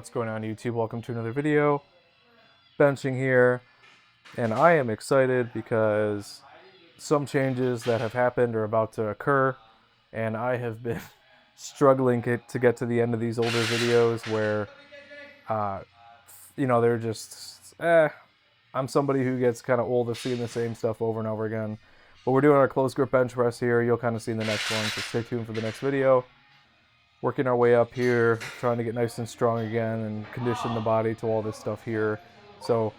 What's going on, YouTube? Welcome to another video. Benching here, and I am excited because some changes that have happened are about to occur, and I have been struggling to get to the end of these older videos where, they're just, I'm somebody who gets kind of old of seeing the same stuff over and over again. But we're doing our closed grip bench press here. You'll kind of see in the next one, so stay tuned for the next video. Working our way up here, trying to get nice and strong again and condition the body to all this stuff here. So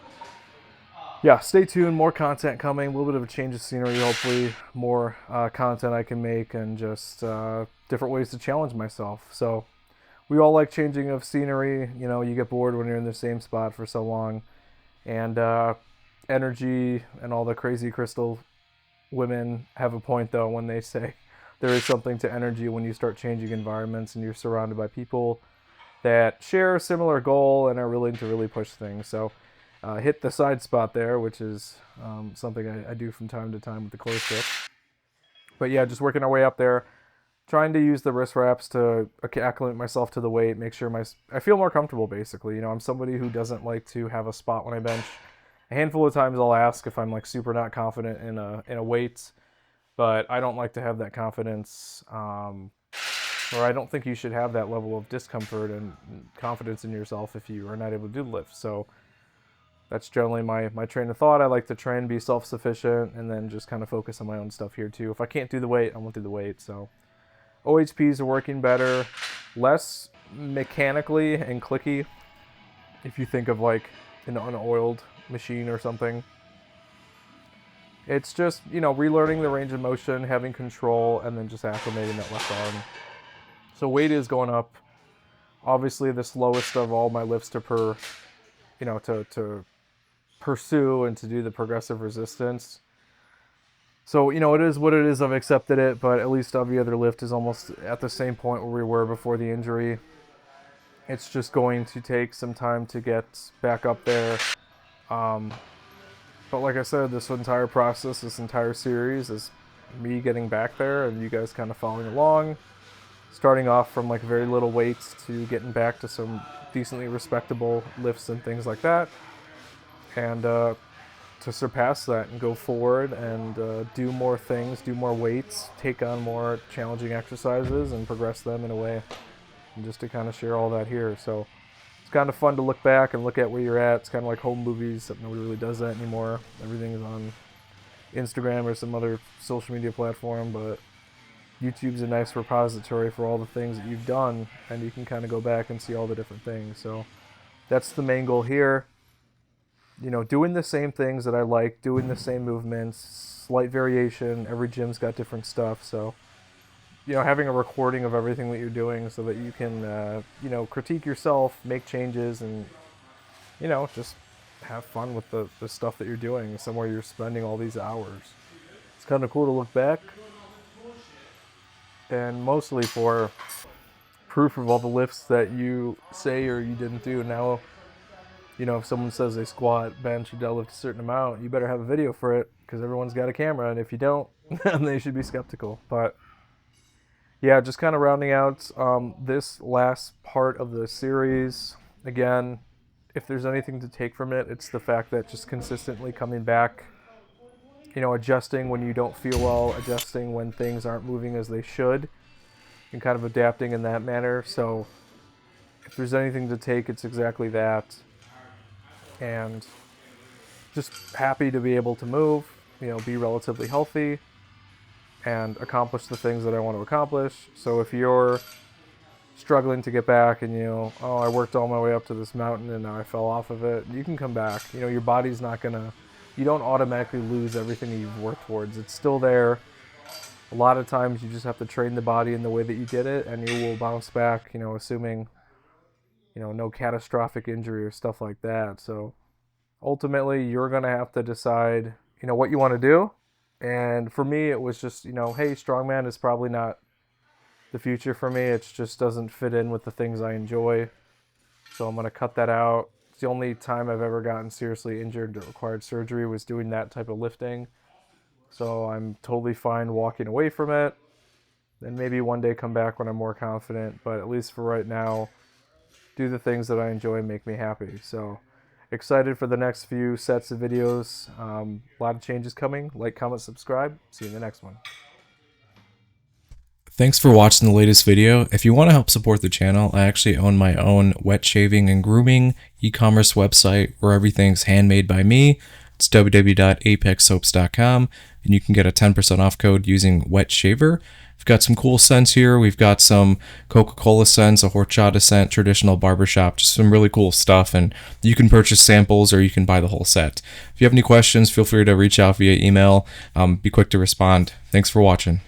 yeah, stay tuned, more content coming, a little bit of a change of scenery, hopefully more content I can make, and just different ways to challenge myself. So we all like changing of scenery. You know, you get bored when you're in the same spot for so long. And energy and all the crazy crystal women have a point, though, when they say there is something to energy when you start changing environments and you're surrounded by people that share a similar goal and are willing to really push things. So hit the side spot there, which is something I do from time to time with the close grip. But yeah, just working our way up there, trying to use the wrist wraps to acclimate myself to the weight, make sure I feel more comfortable, basically. You know, I'm somebody who doesn't like to have a spot when I bench. A handful of times I'll ask if I'm like super not confident in a weight, but I don't like to have that confidence, or I don't think you should have that level of discomfort and confidence in yourself if you are not able to do the lift. So that's generally my train of thought. I like to try and be self-sufficient and then just kind of focus on my own stuff here too. If I can't do the weight, I won't do the weight. So OHPs are working better, less mechanically and clicky. If you think of like an unoiled machine or something, it's just, you know, relearning the range of motion, having control, and then just acclimating that left arm. So weight is going up. Obviously, the slowest of all my lifts to pursue and to do the progressive resistance. So, you know, it is what it is. I've accepted it, but at least every other lift is almost at the same point where we were before the injury. It's just going to take some time to get back up there. But like I said, this entire process, this entire series is me getting back there and you guys kind of following along. Starting off from like very little weights to getting back to some decently respectable lifts and things like that. And to surpass that and go forward and do more things, do more weights, take on more challenging exercises and progress them in a way. And just to kind of share all that here. So it's kind of fun to look back and look at where you're at. It's kind of like home movies, except nobody really does that anymore. Everything is on Instagram or some other social media platform, but YouTube's a nice repository for all the things that you've done, and you can kind of go back and see all the different things. So that's the main goal here. You know, doing the same things that I like, doing the same movements, slight variation. Every gym's got different stuff, so you know, having a recording of everything that you're doing so that you can, you know, critique yourself, make changes, and, you know, just have fun with the stuff that you're doing, somewhere you're spending all these hours. It's kind of cool to look back, and mostly for proof of all the lifts that you say or you didn't do. Now, you know, if someone says they squat, bench, or deadlift a certain amount, you better have a video for it, because everyone's got a camera, and if you don't, then they should be skeptical. But yeah, just kind of rounding out this last part of the series. Again, if there's anything to take from it, it's the fact that just consistently coming back, you know, adjusting when you don't feel well, adjusting when things aren't moving as they should, and kind of adapting in that manner. So if there's anything to take, it's exactly that. And just happy to be able to move, you know, be relatively healthy, and accomplish the things that I want to accomplish. So if you're struggling to get back and, you know, oh, I worked all my way up to this mountain and now I fell off of it, you can come back. You know, your body's not gonna, you don't automatically lose everything that you've worked towards. It's still there. A lot of times you just have to train the body in the way that you did it, and you will bounce back, you know, assuming, you know, no catastrophic injury or stuff like that. So ultimately you're gonna have to decide, you know, what you want to do. And for me, it was just, you know, hey, strongman is probably not the future for me. It just doesn't fit in with the things I enjoy. So I'm going to cut that out. It's the only time I've ever gotten seriously injured that required surgery was doing that type of lifting. So I'm totally fine walking away from it. And maybe one day come back when I'm more confident. But at least for right now, do the things that I enjoy and make me happy. So excited for the next few sets of videos. A lot of changes coming. Like, comment, subscribe. See you in the next one. Thanks for watching the latest video. If you want to help support the channel, I actually own my own wet shaving and grooming e-commerce website where everything's handmade by me. It's www.apexsoaps.com, and you can get a 10% off code using wet shaver. We've got some cool scents here. We've got some Coca-Cola scents, a horchata scent, traditional barbershop, just some really cool stuff. And you can purchase samples or you can buy the whole set. If you have any questions, feel free to reach out via email. Be quick to respond. Thanks for watching.